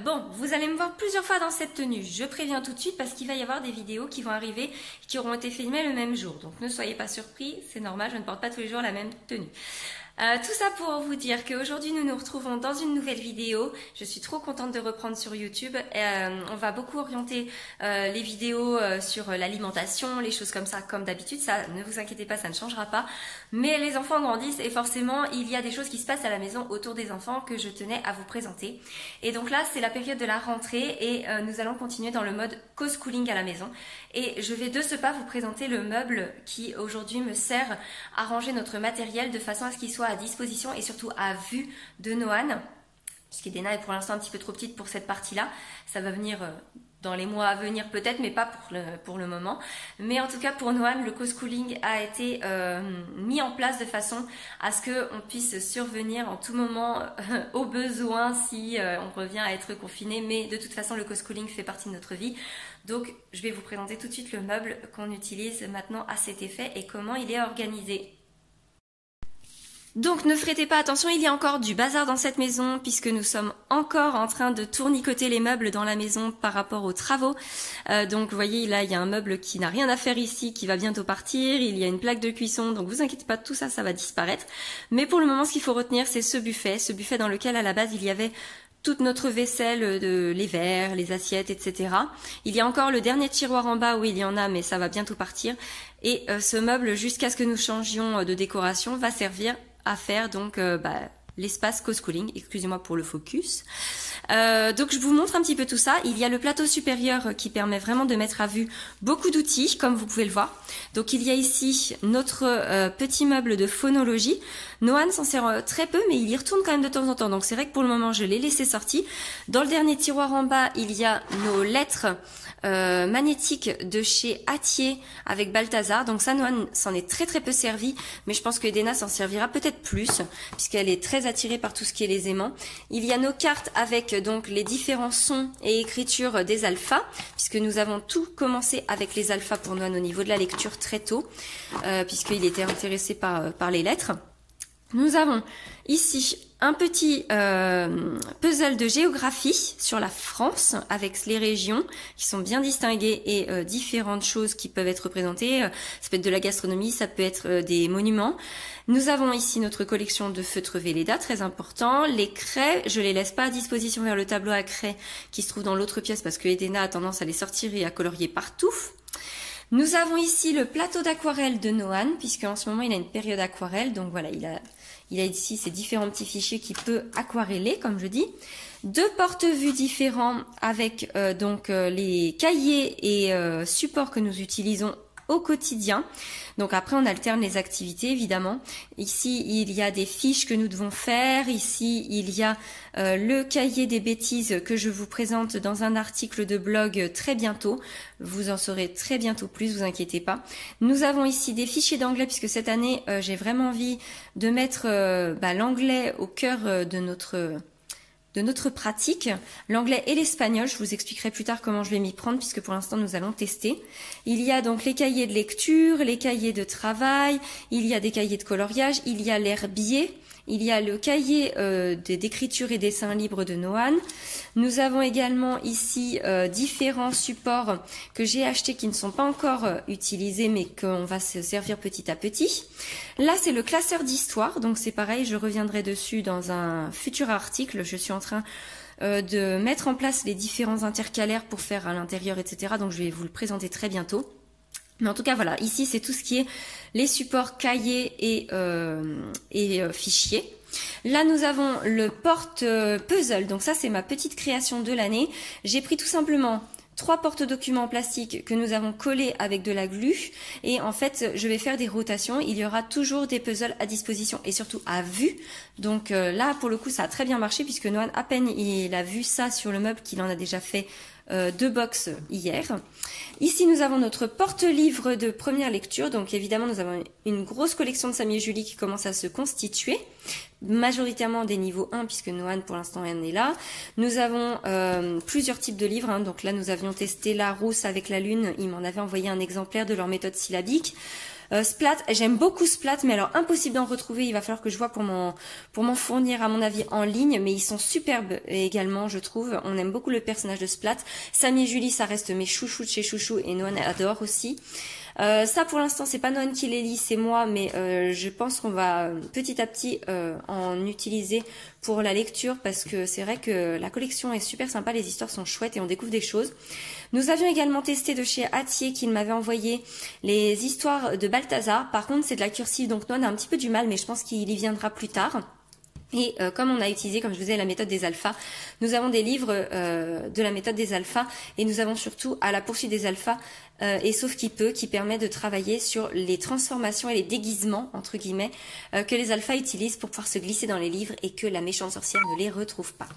Bon, vous allez me voir plusieurs fois dans cette tenue. Je préviens tout de suite parce qu'il va y avoir des vidéos qui vont arriver qui auront été filmées le même jour. Donc ne soyez pas surpris, c'est normal, je ne porte pas tous les jours la même tenue. Tout ça pour vous dire qu'aujourd'hui nous nous retrouvons dans une nouvelle vidéo. Je suis trop contente de reprendre sur YouTube. On va beaucoup orienter les vidéos sur l'alimentation, les choses comme ça, comme d'habitude. Ça, ne vous inquiétez pas, ça ne changera pas. Mais les enfants grandissent et forcément il y a des choses qui se passent à la maison autour des enfants que je tenais à vous présenter. Et donc là c'est la période de la rentrée et nous allons continuer dans le mode co-schooling à la maison. Et je vais de ce pas vous présenter le meuble qui aujourd'hui me sert à ranger notre matériel de façon à ce qu'il soit à disposition et surtout à vue de Noan, puisqu'Edena est pour l'instant un petit peu trop petite pour cette partie-là. Ça va venir dans les mois à venir peut-être, mais pas pour le moment. Mais en tout cas pour Noan, le co-schooling a été mis en place de façon à ce qu'on puisse survenir en tout moment au besoin si on revient à être confiné. Mais de toute façon, le co-schooling fait partie de notre vie. Donc je vais vous présenter tout de suite le meuble qu'on utilise maintenant à cet effet et comment il est organisé. Donc ne frétez pas, attention, il y a encore du bazar dans cette maison puisque nous sommes encore en train de tournicoter les meubles dans la maison par rapport aux travaux. Donc vous voyez là il y a un meuble qui n'a rien à faire ici, qui va bientôt partir, il y a une plaque de cuisson, donc vous inquiétez pas, tout ça, ça va disparaître. Mais pour le moment ce qu'il faut retenir c'est ce buffet dans lequel à la base il y avait toute notre vaisselle, les verres, les assiettes, etc. Il y a encore le dernier tiroir en bas où il y en a, mais ça va bientôt partir. Et ce meuble, jusqu'à ce que nous changions de décoration, va servir à faire donc l'espace co-schooling, excusez-moi pour le focus. Donc je vous montre un petit peu tout ça. Il y a le plateau supérieur qui permet vraiment de mettre à vue beaucoup d'outils, comme vous pouvez le voir. Donc il y a ici notre petit meuble de phonologie. Noan s'en sert très peu, mais il y retourne quand même de temps en temps. Donc c'est vrai que pour le moment, je l'ai laissé sorti. Dans le dernier tiroir en bas, il y a nos lettres magnétiques de chez Hatier avec Balthazar. Donc ça, Noan s'en est très peu servi, mais je pense que Edena s'en servira peut-être plus, puisqu'elle est très attirée par tout ce qui est les aimants. Il y a nos cartes avec donc les différents sons et écritures des alphas, puisque nous avons tout commencé avec les alphas pour Noan au niveau de la lecture très tôt, puisqu'il était intéressé par les lettres. Nous avons ici un petit puzzle de géographie sur la France avec les régions qui sont bien distinguées et différentes choses qui peuvent être représentées. Ça peut être de la gastronomie, ça peut être des monuments. Nous avons ici notre collection de feutres Velleda, très important. Les craies, je les laisse pas à disposition vers le tableau à craie qui se trouve dans l'autre pièce parce que Edena a tendance à les sortir et à colorier partout. Nous avons ici le plateau d'aquarelle de Noan, puisque en ce moment il a une période aquarelle, donc voilà, il a ici ces différents petits fichiers qu'il peut aquareller, comme je dis. Deux porte-vues différents avec les cahiers et supports que nous utilisons au quotidien. Donc après on alterne les activités évidemment. Ici il y a des fiches que nous devons faire. Ici il y a le cahier des bêtises que je vous présente dans un article de blog très bientôt. Vous en saurez très bientôt plus, vous inquiétez pas. Nous avons ici des fichiers d'anglais puisque cette année j'ai vraiment envie de mettre l'anglais au cœur de notre pratique, l'anglais et l'espagnol. Je vous expliquerai plus tard comment je vais m'y prendre puisque pour l'instant nous allons tester. Il y a donc les cahiers de lecture, les cahiers de travail, il y a des cahiers de coloriage, il y a l'herbier, il y a le cahier d'écriture et dessin libre de Noan. Nous avons également ici différents supports que j'ai achetés qui ne sont pas encore utilisés mais qu'on va se servir petit à petit. Là c'est le classeur d'histoire, donc c'est pareil, je reviendrai dessus dans un futur article. Je suis en train de mettre en place les différents intercalaires pour faire à l'intérieur, etc. Donc je vais vous le présenter très bientôt. Mais en tout cas voilà, ici c'est tout ce qui est les supports cahiers et fichiers. Là nous avons le porte-puzzle, donc ça c'est ma petite création de l'année. J'ai pris tout simplement 3 porte-documents en plastique que nous avons collés avec de la glu et en fait je vais faire des rotations. Il y aura toujours des puzzles à disposition et surtout à vue. Donc là pour le coup ça a très bien marché puisque Noan à peine il a vu ça sur le meuble qu'il en a déjà fait 2 box hier. Ici nous avons notre porte-livre de première lecture, donc évidemment nous avons une grosse collection de Samy et Julie qui commence à se constituer, majoritairement des niveaux 1 puisque Noan pour l'instant en est là. Nous avons plusieurs types de livres, donc là nous avions testé Larousse avec la lune, ils m'en avaient envoyé un exemplaire de leur méthode syllabique. Splat, j'aime beaucoup Splat, mais alors impossible d'en retrouver, il va falloir que je vois pour m'en fournir à mon avis en ligne, mais ils sont superbes également, je trouve. On aime beaucoup le personnage de Splat. Sam et Julie, ça reste mes chouchous de chez Chouchou, et Noan adore aussi. Ça pour l'instant c'est pas Noan qui les lit, c'est moi, mais je pense qu'on va petit à petit en utiliser pour la lecture, parce que c'est vrai que la collection est super sympa, les histoires sont chouettes et on découvre des choses. Nous avions également testé de chez Atier, qui m'avait envoyé les histoires de Balthazar. Par contre c'est de la cursive, donc Noan a un petit peu du mal, mais je pense qu'il y viendra plus tard. Et comme on a utilisé, comme je vous disais, la méthode des alphas, nous avons des livres de la méthode des alphas, et nous avons surtout à la poursuite des alphas et Sauf qui peut, qui permet de travailler sur les transformations et les déguisements, entre guillemets, que les alphas utilisent pour pouvoir se glisser dans les livres et que la méchante sorcière ne les retrouve pas.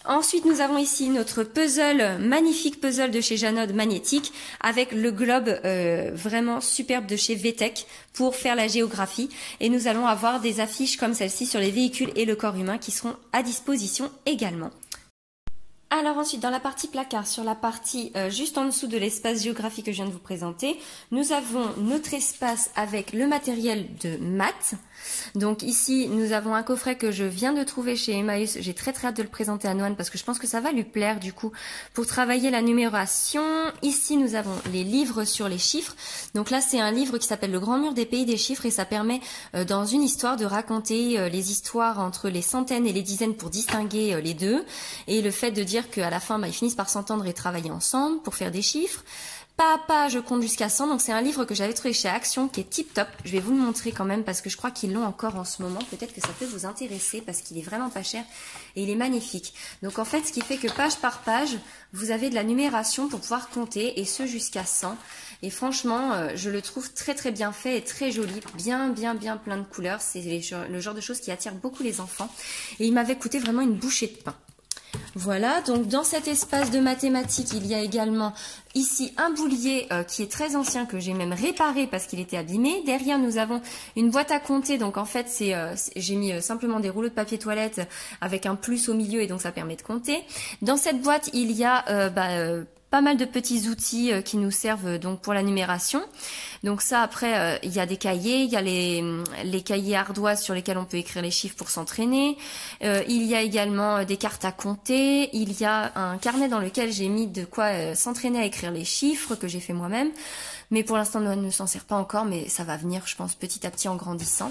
Ensuite, nous avons ici notre puzzle, magnifique puzzle de chez Janod magnétique, avec le globe vraiment superbe de chez VTech pour faire la géographie. Et nous allons avoir des affiches comme celle-ci sur les véhicules et le corps humain qui seront à disposition également. Alors ensuite, dans la partie placard, sur la partie juste en dessous de l'espace géographique que je viens de vous présenter, nous avons notre espace avec le matériel de maths. Donc ici, nous avons un coffret que je viens de trouver chez Emmaüs. J'ai très hâte de le présenter à Noan parce que je pense que ça va lui plaire du coup pour travailler la numération. Ici, nous avons les livres sur les chiffres. Donc là, c'est un livre qui s'appelle Le Grand Mur des Pays des Chiffres et ça permet dans une histoire de raconter les histoires entre les centaines et les dizaines pour distinguer les deux. Et le fait de dire qu'à la fin, ils finissent par s'entendre et travailler ensemble pour faire des chiffres. Pas à pas, je compte jusqu'à 100. Donc c'est un livre que j'avais trouvé chez Action qui est tip top. Je vais vous le montrer quand même parce que je crois qu'ils l'ont encore en ce moment. Peut-être que ça peut vous intéresser parce qu'il est vraiment pas cher et il est magnifique. Donc en fait, ce qui fait que page par page, vous avez de la numération pour pouvoir compter et ce jusqu'à 100. Et franchement, je le trouve très bien fait et très joli. Bien plein de couleurs. C'est le genre de choses qui attire beaucoup les enfants. Et il m'avait coûté vraiment une bouchée de pain. Voilà, donc dans cet espace de mathématiques, il y a également ici un boulier qui est très ancien, que j'ai même réparé parce qu'il était abîmé. Derrière, nous avons une boîte à compter, donc en fait, j'ai mis simplement des rouleaux de papier toilette avec un plus au milieu et donc ça permet de compter. Dans cette boîte, il y a pas mal de petits outils qui nous servent donc pour la numération. Donc ça, après, il y a des cahiers, il y a les cahiers ardoises sur lesquels on peut écrire les chiffres pour s'entraîner. Il y a également des cartes à compter. Il y a un carnet dans lequel j'ai mis de quoi s'entraîner à écrire les chiffres que j'ai fait moi-même. Mais pour l'instant, on ne s'en sert pas encore, mais ça va venir, je pense, petit à petit en grandissant.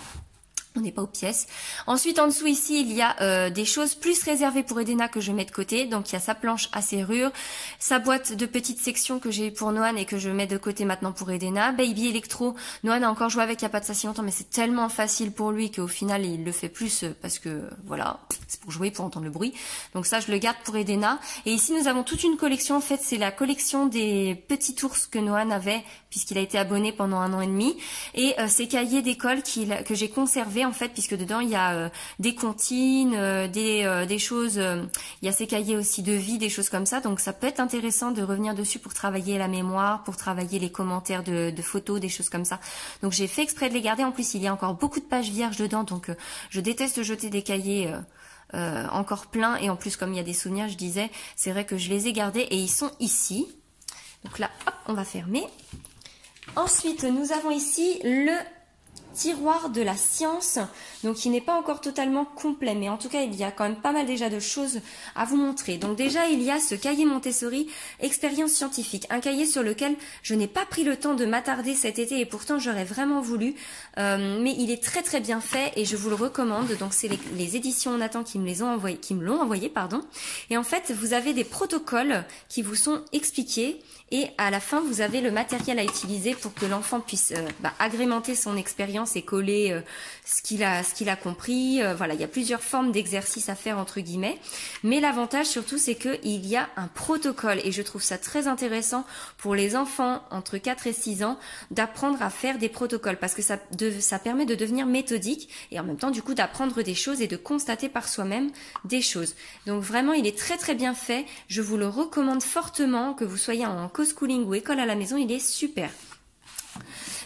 On n'est pas aux pièces. Ensuite, en dessous ici, il y a des choses plus réservées pour Edena que je mets de côté. Donc, il y a sa planche à serrure, sa boîte de petites sections que j'ai pour Noan et que je mets de côté maintenant pour Edena. Baby Electro, Noan a encore joué avec il n'y a pas de ça si longtemps, mais c'est tellement facile pour lui qu'au final, il le fait plus parce que, voilà, c'est pour jouer, pour entendre le bruit. Donc ça, je le garde pour Edena. Et ici, nous avons toute une collection. En fait, c'est la collection des petits ours que Noan avait puisqu'il a été abonné pendant 1 an et demi. Et ces cahiers d'école que j'ai conservés en fait, puisque dedans il y a des comptines, des choses, il y a ces cahiers aussi de vie, des choses comme ça, donc ça peut être intéressant de revenir dessus pour travailler la mémoire, pour travailler les commentaires de photos, des choses comme ça. Donc j'ai fait exprès de les garder, en plus il y a encore beaucoup de pages vierges dedans, donc je déteste jeter des cahiers encore pleins, et en plus comme il y a des souvenirs, je disais, c'est vrai que je les ai gardés et ils sont ici. Donc là, hop, on va fermer. Ensuite, nous avons ici le tiroir de la science, donc il n'est pas encore totalement complet, mais en tout cas il y a quand même pas mal déjà de choses à vous montrer. Donc déjà il y a ce cahier Montessori expérience scientifique, un cahier sur lequel je n'ai pas pris le temps de m'attarder cet été et pourtant j'aurais vraiment voulu, mais il est très bien fait et je vous le recommande. Donc c'est les éditions Nathan qui me l'ont envoyé, pardon. Et en fait vous avez des protocoles qui vous sont expliqués et à la fin vous avez le matériel à utiliser pour que l'enfant puisse agrémenter son expérience et coller ce qu'il a compris. Voilà, il y a plusieurs formes d'exercices à faire entre guillemets, mais l'avantage surtout c'est que il y a un protocole et je trouve ça très intéressant pour les enfants entre 4 et 6 ans d'apprendre à faire des protocoles parce que ça permet de devenir méthodique et en même temps du coup d'apprendre des choses et de constater par soi-même des choses. Donc vraiment il est très bien fait, je vous le recommande fortement, que vous soyez en co-schooling ou école à la maison, il est super.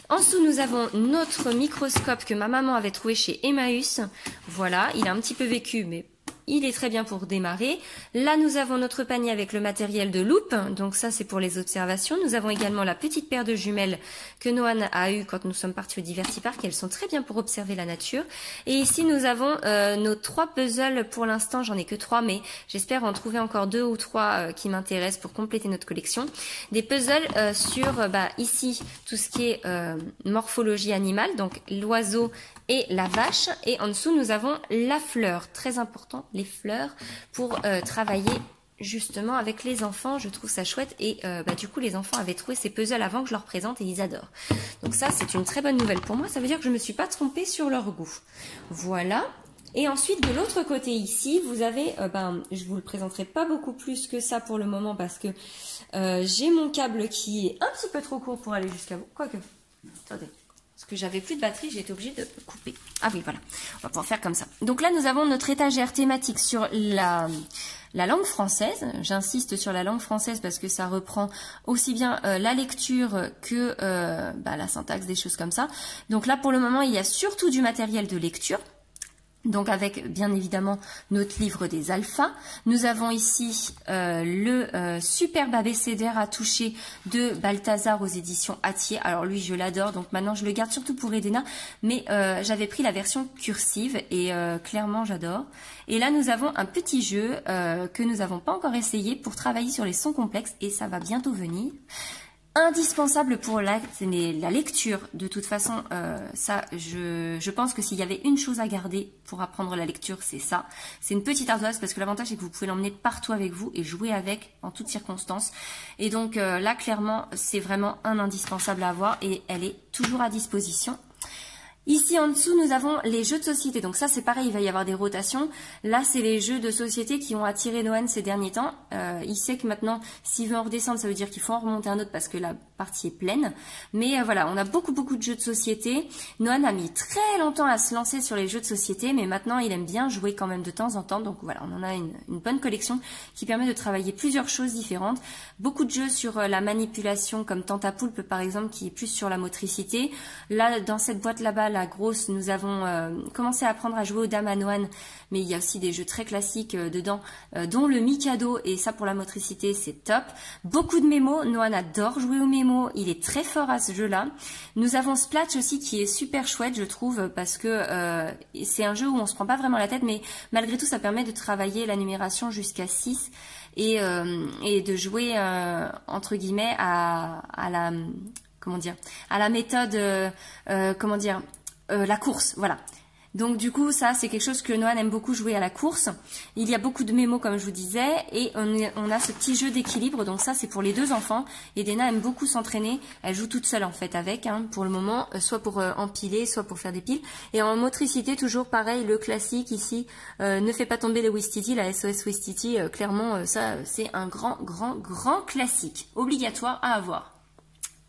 En dessous, nous avons notre microscope que ma maman avait trouvé chez Emmaüs. Voilà, il a un petit peu vécu, mais il est très bien pour démarrer. Là, nous avons notre panier avec le matériel de loupe, donc ça c'est pour les observations. Nous avons également la petite paire de jumelles que Noan a eue quand nous sommes partis au Diversipark. Elles sont très bien pour observer la nature. Et ici, nous avons nos 3 puzzles. Pour l'instant, j'en ai que 3, mais j'espère en trouver encore 2 ou 3 qui m'intéressent pour compléter notre collection. Des puzzles sur, ici, tout ce qui est morphologie animale, donc l'oiseau et la vache. Et en dessous, nous avons la fleur. Très important, les fleurs, pour travailler justement avec les enfants. Je trouve ça chouette. Et du coup, les enfants avaient trouvé ces puzzles avant que je leur présente et ils adorent. Donc ça, c'est une très bonne nouvelle pour moi. Ça veut dire que je ne me suis pas trompée sur leur goût. Voilà. Et ensuite, de l'autre côté ici, vous avez, je vous le présenterai pas beaucoup plus que ça pour le moment parce que j'ai mon câble qui est un petit peu trop court pour aller jusqu'à vous. Quoique, attendez. Parce que j'avais plus de batterie, j'ai été obligée de couper. Ah oui, voilà. On va pouvoir faire comme ça. Donc là, nous avons notre étagère thématique sur la langue française. J'insiste sur la langue française parce que ça reprend aussi bien la lecture que la syntaxe, des choses comme ça. Donc là, pour le moment, il y a surtout du matériel de lecture. Donc avec bien évidemment notre livre des alphas. Nous avons ici le superbe abécédaire à toucher de Balthazar aux éditions Hatier. Alors lui je l'adore, donc maintenant je le garde surtout pour Edena, mais j'avais pris la version cursive et clairement j'adore. Et là nous avons un petit jeu que nous n'avons pas encore essayé pour travailler sur les sons complexes et ça va bientôt venir. Indispensable pour la lecture. De toute façon, ça, je pense que s'il y avait une chose à garder pour apprendre la lecture, c'est ça. C'est une petite ardoise parce que l'avantage c'est que vous pouvez l'emmener partout avec vous et jouer avec en toutes circonstances. Et donc là, clairement, c'est vraiment un indispensable à avoir et elle est toujours à disposition. Ici en dessous, nous avons les jeux de société. Donc ça, c'est pareil, il va y avoir des rotations. Là, c'est les jeux de société qui ont attiré Noan ces derniers temps. Il sait que maintenant, s'il veut en redescendre, ça veut dire qu'il faut en remonter un autre parce que la partie est pleine. Mais voilà, on a beaucoup de jeux de société. Noan a mis très longtemps à se lancer sur les jeux de société, mais maintenant, il aime bien jouer quand même de temps en temps. Donc voilà, on en a une bonne collection qui permet de travailler plusieurs choses différentes. Beaucoup de jeux sur la manipulation, comme Tantapoulpe par exemple, qui est plus sur la motricité. Là, dans cette boîte là-bas, la grosse, nous avons commencé à apprendre à jouer aux dames à Noan, mais il y a aussi des jeux très classiques dedans, dont le Mikado, et ça pour la motricité, c'est top. Beaucoup de mémos, Noan adore jouer aux mémos, il est très fort à ce jeu-là. Nous avons Splatch aussi qui est super chouette, je trouve, parce que c'est un jeu où on se prend pas vraiment la tête, mais malgré tout, ça permet de travailler la numération jusqu'à 6 et de jouer, entre guillemets, à la... Comment dire, à la méthode, la course, voilà. Donc du coup, ça, c'est quelque chose que Noan aime beaucoup jouer à la course. Il y a beaucoup de mémos, comme je vous disais, et on a ce petit jeu d'équilibre. Donc ça, c'est pour les 2 enfants. Edena aime beaucoup s'entraîner. Elle joue toute seule, en fait, avec, pour le moment, soit pour empiler, soit pour faire des piles. Et en motricité, toujours pareil, le classique ici, ne fais pas tomber les Wistiti, la SOS Wistiti. Clairement, ça, c'est un grand classique, obligatoire à avoir.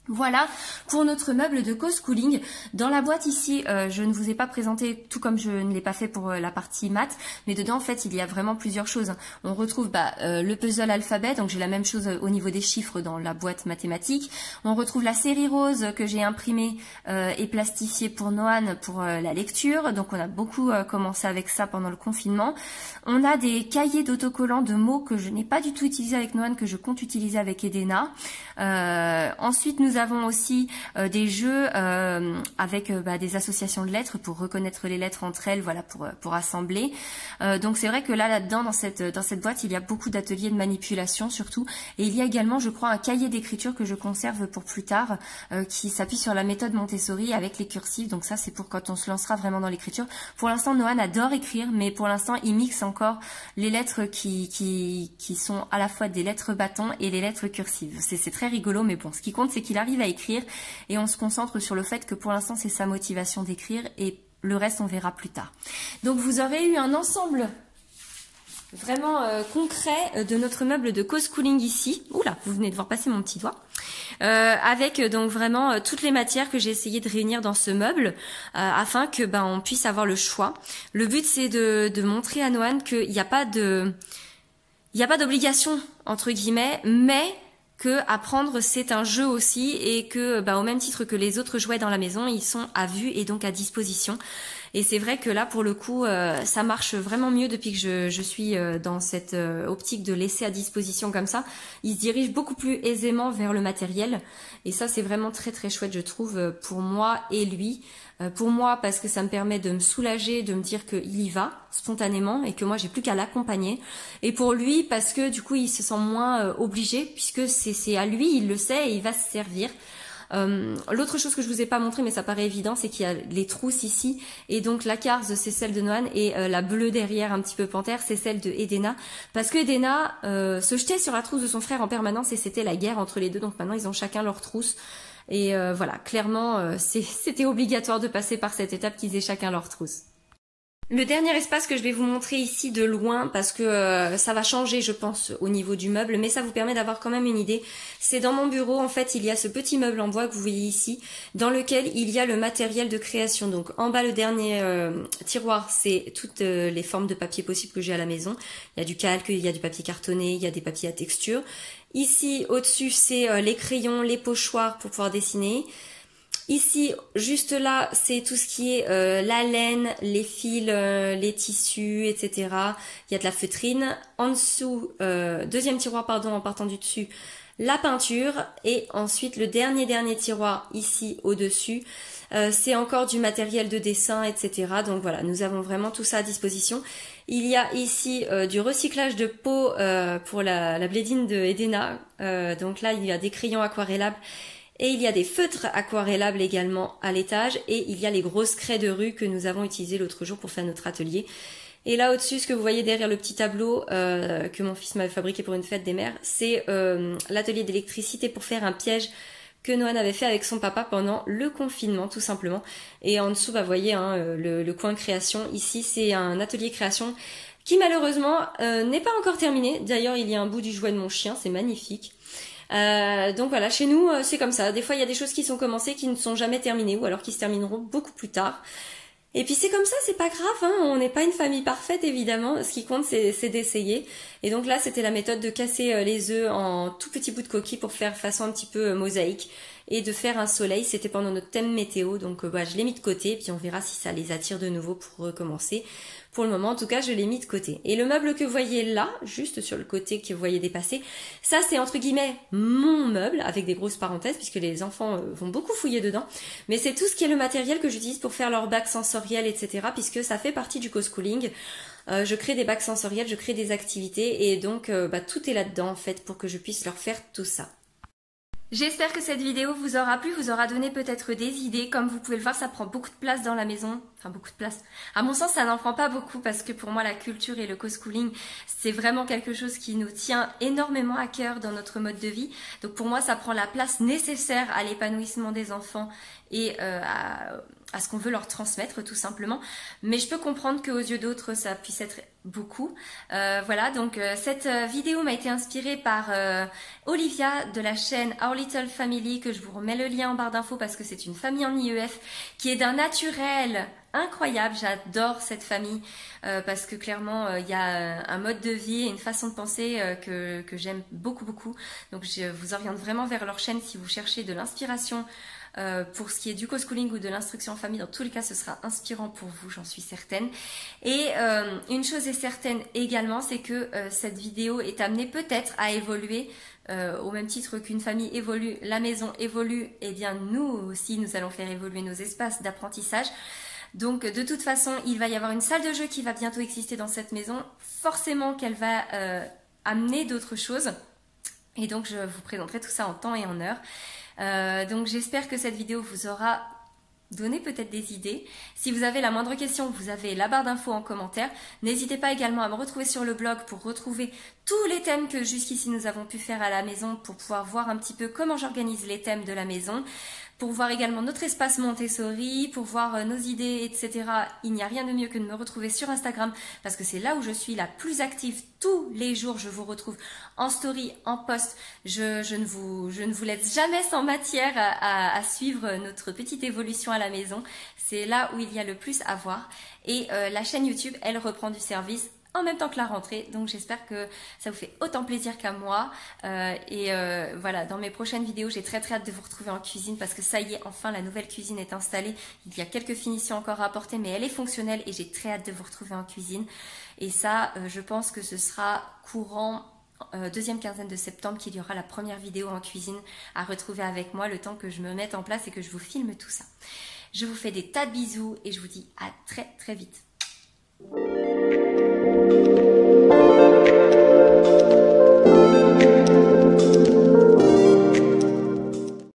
Voilà pour notre meuble de co-schooling. Dans la boîte ici, je ne vous ai pas présenté, tout comme je ne l'ai pas fait pour la partie maths, mais dedans en fait il y a vraiment plusieurs choses. On retrouve le puzzle alphabet, donc j'ai la même chose au niveau des chiffres dans la boîte mathématique. On retrouve la série rose que j'ai imprimée et plastifiée pour Noan pour la lecture, donc on a beaucoup commencé avec ça pendant le confinement. On a des cahiers d'autocollants de mots que je n'ai pas du tout utilisé avec Noan, que je compte utiliser avec Edena. Ensuite nous avons aussi des jeux avec des associations de lettres pour reconnaître les lettres entre elles, voilà, pour assembler. Donc c'est vrai que là-dedans, dans cette boîte, il y a beaucoup d'ateliers de manipulation surtout. Et il y a également, je crois, un cahier d'écriture que je conserve pour plus tard, qui s'appuie sur la méthode Montessori avec les cursifs. Donc ça, c'est pour quand on se lancera vraiment dans l'écriture. Pour l'instant, Noan adore écrire, mais pour l'instant, il mixe encore les lettres qui sont à la fois des lettres bâtons et les lettres cursives. C'est très rigolo, mais bon, ce qui compte, c'est qu'il arrive à écrire et on se concentre sur le fait que pour l'instant c'est sa motivation d'écrire et le reste on verra plus tard. Donc vous aurez eu un ensemble vraiment concret de notre meuble de co-schooling ici. Oula, vous venez de voir passer mon petit doigt. Avec donc vraiment toutes les matières que j'ai essayé de réunir dans ce meuble afin que on puisse avoir le choix. Le but c'est de montrer à Noan qu'il n'y a pas d'obligation entre guillemets, mais que apprendre c'est un jeu aussi et que au même titre que les autres jouets dans la maison, ils sont à vue et donc à disposition. Et c'est vrai que là, pour le coup, ça marche vraiment mieux depuis que je suis dans cette optique de laisser à disposition comme ça. Il se dirige beaucoup plus aisément vers le matériel. Et ça, c'est vraiment très très chouette, je trouve, pour moi et lui. Pour moi, parce que ça me permet de me soulager, de me dire qu'il y va spontanément et que moi, j'ai plus qu'à l'accompagner. Et pour lui, parce que du coup, il se sent moins obligé, puisque c'est à lui, il le sait et il va se servir. L'autre chose que je vous ai pas montré, mais ça paraît évident, c'est qu'il y a les trousses ici, et donc la Cars c'est celle de Noan, et la bleue derrière, un petit peu panthère, c'est celle de Edena, parce que Edena se jetait sur la trousse de son frère en permanence, et c'était la guerre entre les deux, donc maintenant ils ont chacun leur trousse, et voilà, clairement c'était obligatoire de passer par cette étape qu'ils aient chacun leur trousse. Le dernier espace que je vais vous montrer ici de loin, parce que ça va changer je pense au niveau du meuble, mais ça vous permet d'avoir quand même une idée, c'est dans mon bureau. En fait il y a ce petit meuble en bois que vous voyez ici, dans lequel il y a le matériel de création. Donc en bas le dernier tiroir, c'est toutes les formes de papier possibles que j'ai à la maison. Il y a du calque, il y a du papier cartonné, il y a des papiers à texture. Ici au-dessus c'est les crayons, les pochoirs pour pouvoir dessiner. Ici, juste là, c'est tout ce qui est la laine, les fils, les tissus, etc. Il y a de la feutrine. En dessous, deuxième tiroir, pardon, en partant du dessus, la peinture. Et ensuite, le dernier tiroir, ici, au-dessus, c'est encore du matériel de dessin, etc. Donc voilà, nous avons vraiment tout ça à disposition. Il y a ici du recyclage de peau pour la blédine de Edena. Donc là, il y a des crayons aquarellables. Et il y a des feutres aquarellables également à l'étage, et il y a les grosses craies de rue que nous avons utilisées l'autre jour pour faire notre atelier. Et là au-dessus, ce que vous voyez derrière le petit tableau que mon fils m'avait fabriqué pour une fête des mères, c'est l'atelier d'électricité pour faire un piège que Noan avait fait avec son papa pendant le confinement tout simplement. Et en dessous, vous voyez hein, le coin création. Ici, c'est un atelier création qui malheureusement n'est pas encore terminé. D'ailleurs, il y a un bout du jouet de mon chien, c'est magnifique. Donc voilà, chez nous c'est comme ça. Des fois il y a des choses qui sont commencées qui ne sont jamais terminées ou alors qui se termineront beaucoup plus tard. Et puis c'est comme ça, c'est pas grave, hein. On n'est pas une famille parfaite évidemment. Ce qui compte c'est d'essayer. Et donc là c'était la méthode de casser les œufs en tout petits bouts de coquille pour faire façon un petit peu mosaïque et de faire un soleil. C'était pendant notre thème météo, donc voilà, je l'ai mis de côté et puis on verra si ça les attire de nouveau pour recommencer. Pour le moment, en tout cas, je l'ai mis de côté. Et le meuble que vous voyez là, juste sur le côté que vous voyez dépasser, ça c'est entre guillemets mon meuble, avec des grosses parenthèses, puisque les enfants vont beaucoup fouiller dedans. Mais c'est tout ce qui est le matériel que j'utilise pour faire leur bac sensoriel, etc. Puisque ça fait partie du co-schooling. Je crée des bacs sensoriels, je crée des activités, et donc tout est là-dedans en fait, pour que je puisse leur faire tout ça. J'espère que cette vidéo vous aura plu, vous aura donné peut-être des idées. Comme vous pouvez le voir, ça prend beaucoup de place dans la maison. Enfin, beaucoup de place. À mon sens, ça n'en prend pas beaucoup parce que pour moi, la culture et le co-schooling, c'est vraiment quelque chose qui nous tient énormément à cœur dans notre mode de vie. Donc pour moi, ça prend la place nécessaire à l'épanouissement des enfants et à ce qu'on veut leur transmettre tout simplement. Mais je peux comprendre qu'aux yeux d'autres, ça puisse être beaucoup. Voilà, donc cette vidéo m'a été inspirée par Olivia de la chaîne Our Little Family, que je vous remets le lien en barre d'infos parce que c'est une famille en IEF qui est d'un naturel incroyable. J'adore cette famille parce que clairement il y a un mode de vie et une façon de penser que j'aime beaucoup. Donc je vous oriente vraiment vers leur chaîne si vous cherchez de l'inspiration pour ce qui est du co-schooling ou de l'instruction en famille. Dans tous les cas, ce sera inspirant pour vous, j'en suis certaine. Et une chose est certaine également, c'est que cette vidéo est amenée peut-être à évoluer au même titre qu'une famille évolue, la maison évolue, et bien nous aussi nous allons faire évoluer nos espaces d'apprentissage. Donc de toute façon, il va y avoir une salle de jeu qui va bientôt exister dans cette maison. Forcément qu'elle va amener d'autres choses. Et donc je vous présenterai tout ça en temps et en heure. Donc j'espère que cette vidéo vous aura donné peut-être des idées. Si vous avez la moindre question, vous avez la barre d'infos en commentaire. N'hésitez pas également à me retrouver sur le blog pour retrouver tous les thèmes que jusqu'ici nous avons pu faire à la maison, pour pouvoir voir un petit peu comment j'organise les thèmes de la maison, pour voir également notre espace Montessori, pour voir nos idées, etc. Il n'y a rien de mieux que de me retrouver sur Instagram parce que c'est là où je suis la plus active. Tous les jours, je vous retrouve en story, en post. Je ne vous laisse jamais sans matière à suivre notre petite évolution à la maison. C'est là où il y a le plus à voir. Et la chaîne YouTube, elle reprend du service en même temps que la rentrée, donc j'espère que ça vous fait autant plaisir qu'à moi. Voilà, dans mes prochaines vidéos, j'ai très hâte de vous retrouver en cuisine parce que ça y est, enfin la nouvelle cuisine est installée. Il y a quelques finitions encore à apporter, mais elle est fonctionnelle et j'ai très hâte de vous retrouver en cuisine. Et ça, je pense que ce sera courant deuxième quinzaine de septembre qu'il y aura la première vidéo en cuisine à retrouver avec moi, le temps que je me mette en place et que je vous filme tout ça. Je vous fais des tas de bisous et je vous dis à très vite.